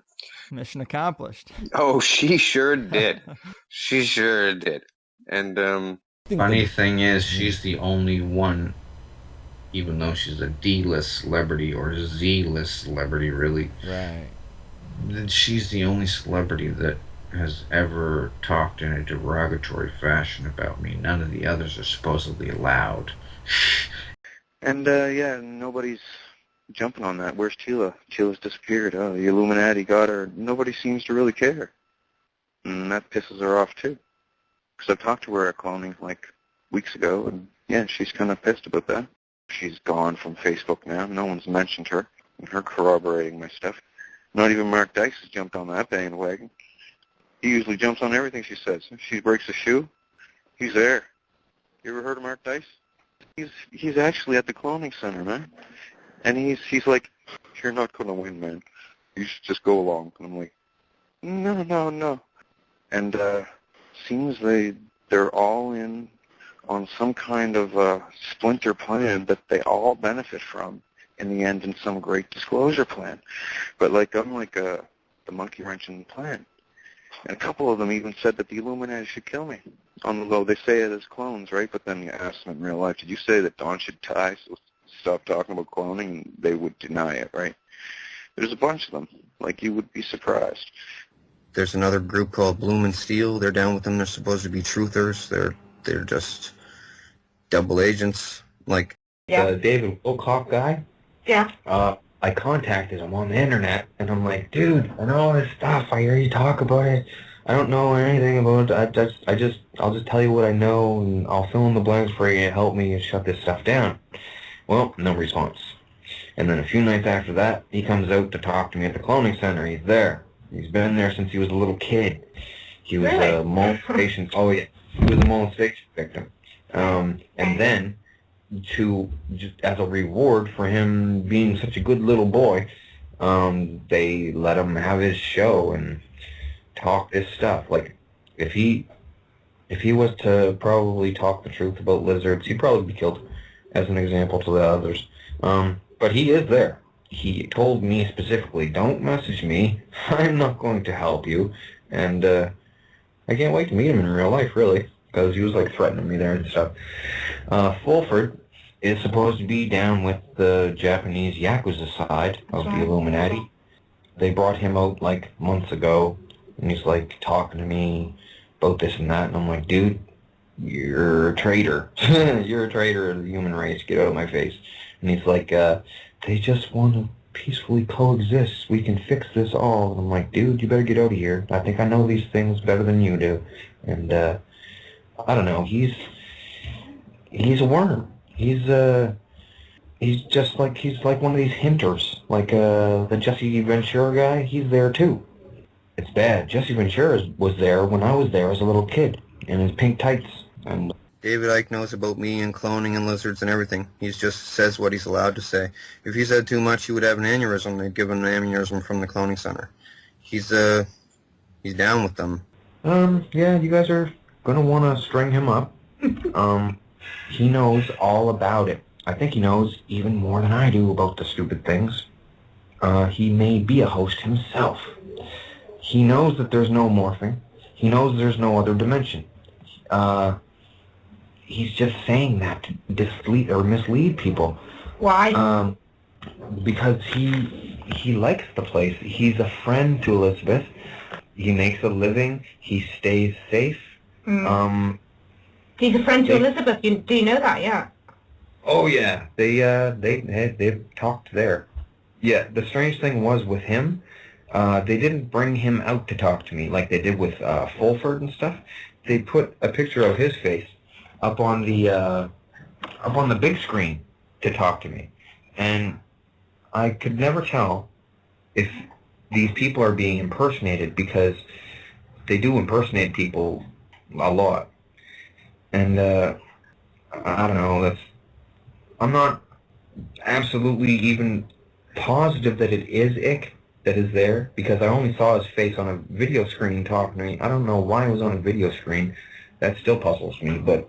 Mission accomplished. Oh, she sure did. She sure did. And funny thing is, she's the only one, even though she's a D-list celebrity or Z-list celebrity, really. Right. She's the only celebrity that has ever talked in a derogatory fashion about me. None of the others are supposedly allowed. And, yeah, nobody's jumping on that. Where's Tila? Tila's disappeared. Oh, the Illuminati got her. Nobody seems to really care. And that pisses her off, too. Because I've talked to her at cloning, like, weeks ago, and, yeah, she's kind of pissed about that. She's gone from Facebook now. No one's mentioned her. And her corroborating my stuff. Not even Mark Dice has jumped on that bandwagon. He usually jumps on everything she says. If she breaks a shoe, he's there. You ever heard of Mark Dice? He's actually at the cloning center, man. And he's like, you're not going to win, man. You should just go along. And I'm like, no. And seems they're all in on some kind of splinter plan that they all benefit from in the end in some great disclosure plan. But like, unlike the monkey wrench in the plan. And a couple of them even said that the Illuminati should kill me. On the low, they say it as clones, right? But then you ask them in real life, did you say that Dawn should die, so stop talking about cloning? And they would deny it, right? There's a bunch of them. Like, you would be surprised. There's another group called Bloom and Steel. They're down with them. They're supposed to be truthers. They're just double agents. Like the David Wilcock guy. Yeah. I contacted him on the internet, and I'm like, dude, I know all this stuff. I hear you talk about it. I don't know anything about it. I'll just tell you what I know, and I'll fill in the blanks for you. Help me shut this stuff down. Well, no response. And then a few nights after that, he comes out to talk to me at the cloning center. He's there. He's been there since he was a little kid. He was a molestation. Oh yeah, he was a molestation victim. And then, just as a reward for him being such a good little boy, they let him have his show and talk this stuff. Like, if he was to probably talk the truth about lizards, he'd probably be killed, as an example to the others. But he is there. He told me specifically, don't message me. I'm not going to help you. And I can't wait to meet him in real life, really, because he was like threatening me there and stuff. Fulford is supposed to be down with the Japanese Yakuza side of the Illuminati. They brought him out like months ago, and he's like talking to me about this and that, and I'm like, dude, you're a traitor. You're a traitor of the human race. Get out of my face. And he's like, they just want to peacefully coexist. We can fix this all. And I'm like, dude, you better get out of here. I think I know these things better than you do. And I don't know. He's a worm. He's like one of these hinters, like the Jesse Ventura guy. He's there too. It's bad. Jesse Ventura was there when I was there as a little kid in his pink tights. And David Icke knows about me and cloning and lizards and everything. He just says what he's allowed to say. If he said too much, he would have an aneurysm. They'd give him an aneurysm from the cloning center. He's down with them. Yeah, you guys are gonna want to string him up. He knows all about it. I think he knows even more than I do about the stupid things. He may be a host himself. He knows that there's no morphing. He knows there's no other dimension. He's just saying that to mislead people. Why? Because he likes the place. He's a friend to Elizabeth. He makes a living. He stays safe. He's a friend to Elizabeth. Do you know that? Yeah. Oh yeah, they've talked there. Yeah, the strange thing was with him, they didn't bring him out to talk to me like they did with Fulford and stuff. They put a picture of his face up on the big screen to talk to me, and I could never tell if these people are being impersonated, because they do impersonate people a lot. And I don't know, I'm not absolutely even positive that it is Ick that is there, because I only saw his face on a video screen talking to me. I don't know why it was on a video screen. That still puzzles me, but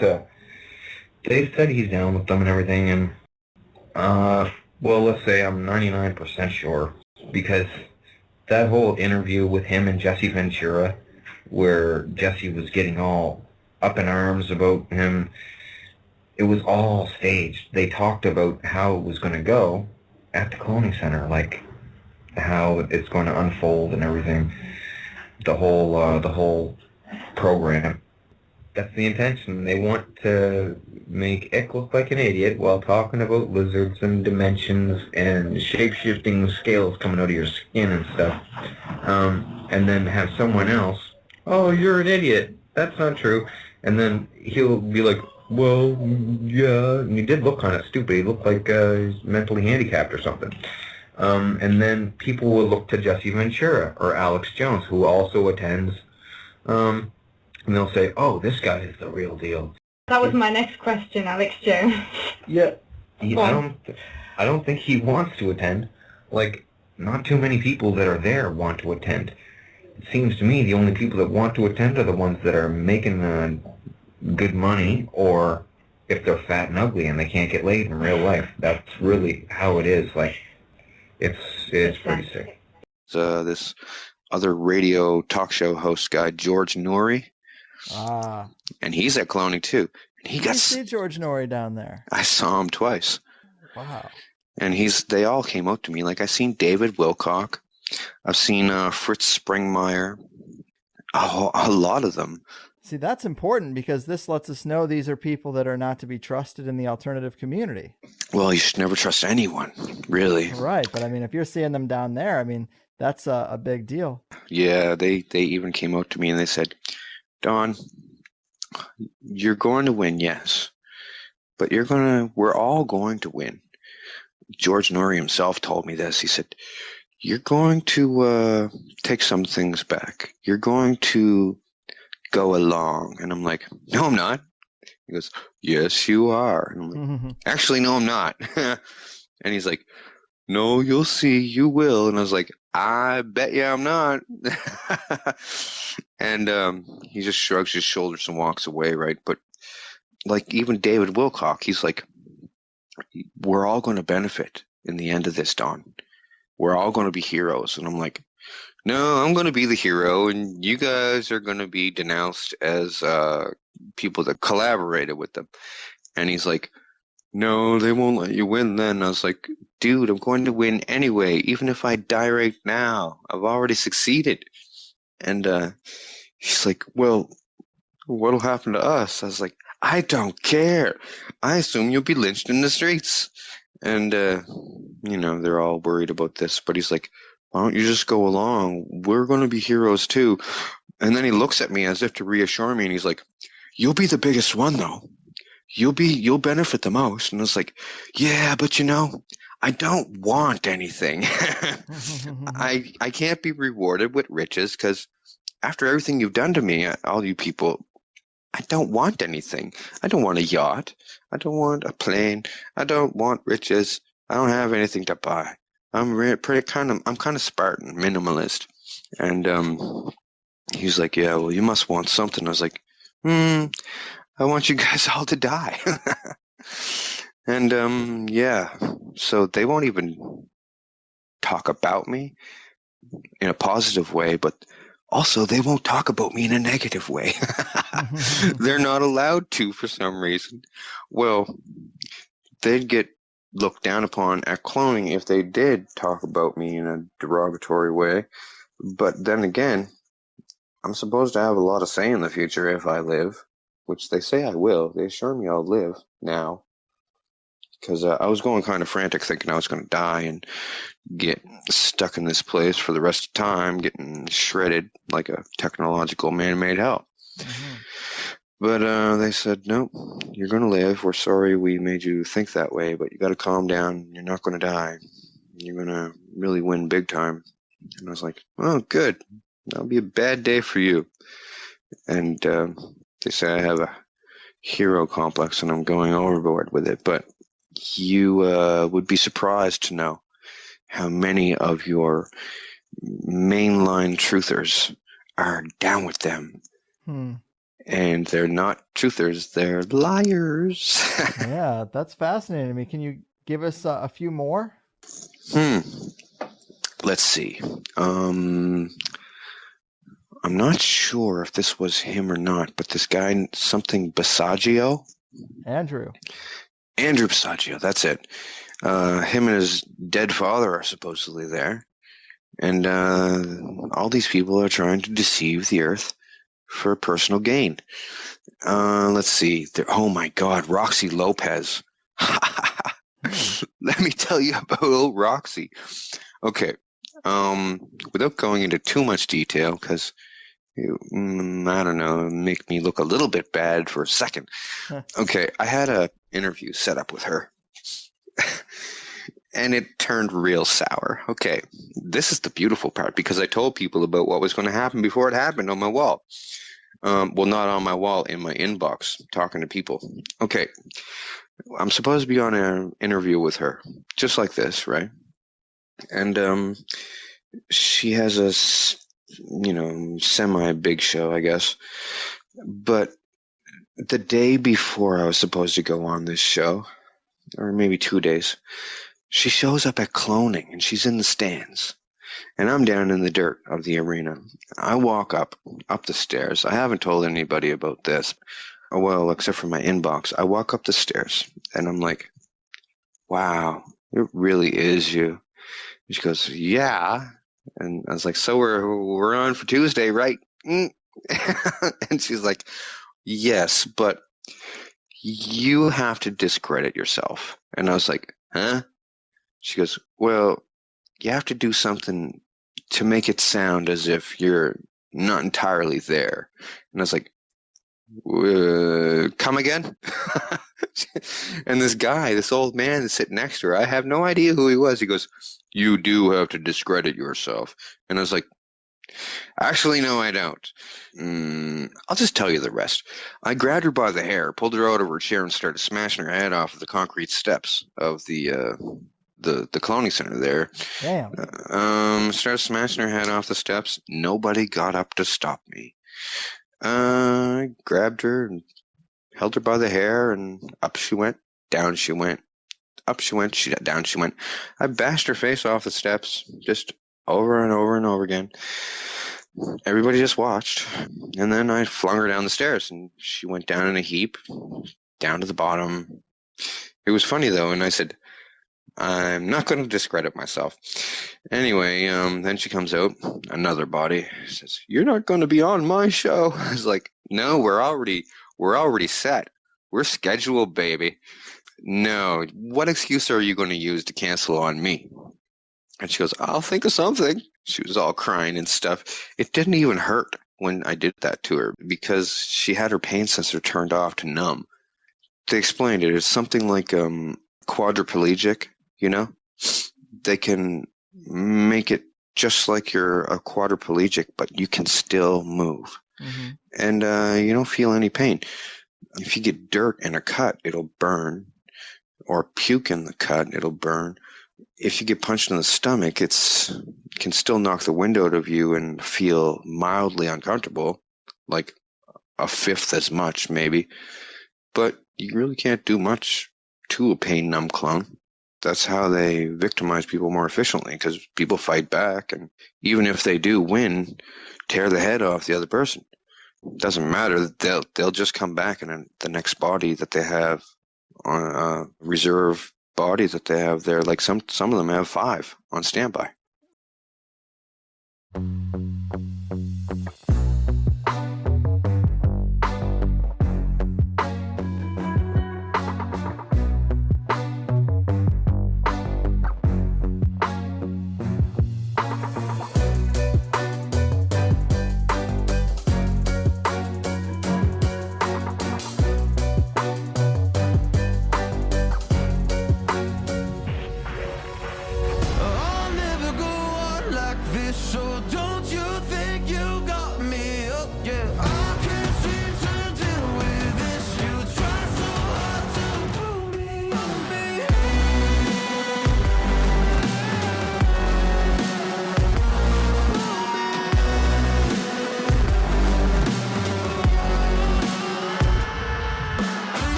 they said he's down with them and everything, and well, let's say I'm 99% sure, because that whole interview with him and Jesse Ventura, where Jesse was getting all up in arms about him, it was all staged. They talked about how it was going to go at the cloning center, like how it's going to unfold and everything, the whole program. That's the intention. They want to make Ick look like an idiot while talking about lizards and dimensions and shape-shifting scales coming out of your skin and stuff, and then have someone else, oh, you're an idiot, that's not true, and then he'll be like, well, yeah, and he did look kind of stupid. He looked like he's mentally handicapped or something. And then people will look to Jesse Ventura or Alex Jones, who also attends, and they'll say, "Oh, this guy is the real deal." That was my next question, Alex Jones. Yeah. I don't think he wants to attend. Like, not too many people that are there want to attend. It seems to me the only people that want to attend are the ones that are making good money, or if they're fat and ugly and they can't get laid in real life. That's really how it is. Like, it's pretty sick. This other radio talk show host guy, George Norrie. Ah. And he's at cloning too. And he got. You see George Norrie down there? I saw him twice. Wow. And they all came out to me. Like, I've seen David Wilcock. I've seen Fritz Springmeier. A lot of them. See, that's important because this lets us know these are people that are not to be trusted in the alternative community. Well, you should never trust anyone, really. Right, but I mean, if you're seeing them down there, I mean, that's a big deal. Yeah, they even came out to me and they said, "Don, you're going to win, yes, but we're all going to win." George Norrie himself told me this. He said, "You're going to take some things back. You're going to go along." And I'm like, "No, I'm not." He goes, "Yes, you are." And I'm like, "Actually, no, I'm not." And he's like, "No, you'll see, you will." And I was like, "I bet you I'm not." And he just shrugs his shoulders and walks away, right? But like, even David Wilcock, he's like, "We're all going to benefit in the end of this, Don. We're all going to be heroes." And I'm like, "No, I'm going to be the hero, and you guys are going to be denounced as people that collaborated with them." And he's like, "No, they won't let you win then." I was like, "Dude, I'm going to win anyway, even if I die right now. I've already succeeded." And he's like, "Well, what'll happen to us?" I was like, "I don't care. I assume you'll be lynched in the streets." And, they're all worried about this. But he's like, "Why don't you just go along? We're going to be heroes too." And then he looks at me as if to reassure me, and he's like, "You'll be the biggest one, though. You'll benefit the most." And I was like, "Yeah, but I don't want anything." I can't be rewarded with riches because after everything you've done to me, all you people, I don't want anything. I don't want a yacht. I don't want a plane. I don't want riches. I don't have anything to buy. I'm kind of Spartan, minimalist. And he's like, "Yeah, well, you must want something." I was like, I want you guys all to die." And yeah, so they won't even talk about me in a positive way, but also they won't talk about me in a negative way. They're not allowed to for some reason. Well, they'd get looked down upon at cloning if they did talk about me in a derogatory way. But then again, I'm supposed to have a lot of say in the future if I live, which they say I will. They assure me I'll live now. Because I was going kind of frantic thinking I was going to die and get stuck in this place for the rest of the time, getting shredded like a technological man-made hell. But they said, "Nope, you're going to live. We're sorry we made you think that way, but you got to calm down. You're not going to die. You're going to really win big time." And I was like, "Oh, good. That'll be a bad day for you." And they say I have a hero complex and I'm going overboard with it. But you would be surprised to know how many of your mainline truthers are down with them. And they're not truthers, they're liars. Yeah, that's fascinating to me. Can you give us a few more? Let's see. I'm not sure if this was him or not, but this guy, something Basaggio? Andrew Basaggio, that's it. Him and his dead father are supposedly there. And all these people are trying to deceive the earth for personal gain. Let's see. Oh my God, Roxy Lopez. Let me tell you about old Roxy. Okay. Without going into too much detail, because I don't know, make me look a little bit bad for a second. Okay, I had a interview set up with her. and it turned real sour. Okay, this is the beautiful part, because I told people about what was going to happen before it happened on my wall. Well, not on my wall, in my inbox, talking to people. Okay, I'm supposed to be on an interview with her, just like this, right? And she has a, semi-big show, I guess. But the day before I was supposed to go on this show, or maybe 2 days, she shows up at cloning, and she's in the stands. And I'm down in the dirt of the arena. I walk up the stairs. I haven't told anybody about this. Well, except for my inbox. I walk up the stairs, and I'm like, wow, it really is you. And she goes, yeah. And I was like, so we're on for Tuesday, right? And she's like, yes, but you have to discredit yourself. And I was like, huh? She goes, well, you have to do something to make it sound as if you're not entirely there. And I was like, come again? And this old man is sitting next to her. I have no idea who he was. He goes, you do have to discredit yourself. And I was like, actually, no, I don't. I'll just tell you the rest. I grabbed her by the hair, pulled her out of her chair, and started smashing her head off of the concrete steps of the cloning center there. Damn. Started smashing her head off the steps. Nobody got up to stop me. I grabbed her and held her by the hair, and up she went, down she went, up she went, down she went. I bashed her face off the steps, just over and over and over again. Everybody just watched, and then I flung her down the stairs, and she went down in a heap, down to the bottom. It was funny, though, and I said, I'm not going to discredit myself. Anyway, then she comes out, another body, says, you're not going to be on my show. I was like, no, we're already set. We're scheduled, baby. No, what excuse are you going to use to cancel on me? And she goes, I'll think of something. She was all crying and stuff. It didn't even hurt when I did that to her, because she had her pain sensor turned off to numb. They explained it. It's something like quadriplegic, They can make it just like you're a quadriplegic, but you can still move. Mm-hmm. And you don't feel any pain. If you get dirt in a cut, it'll burn. Or puke in the cut, it'll burn. If you get punched in the stomach, it can still knock the wind out of you and feel mildly uncomfortable, like a fifth as much maybe. But you really can't do much to a pain numb clone. That's how they victimize people more efficiently, because people fight back, and even if they do win, tear the head off the other person. It doesn't matter. They'll just come back in the next body that they have, on a reserve body that they have there. Like some of them have 5 on standby.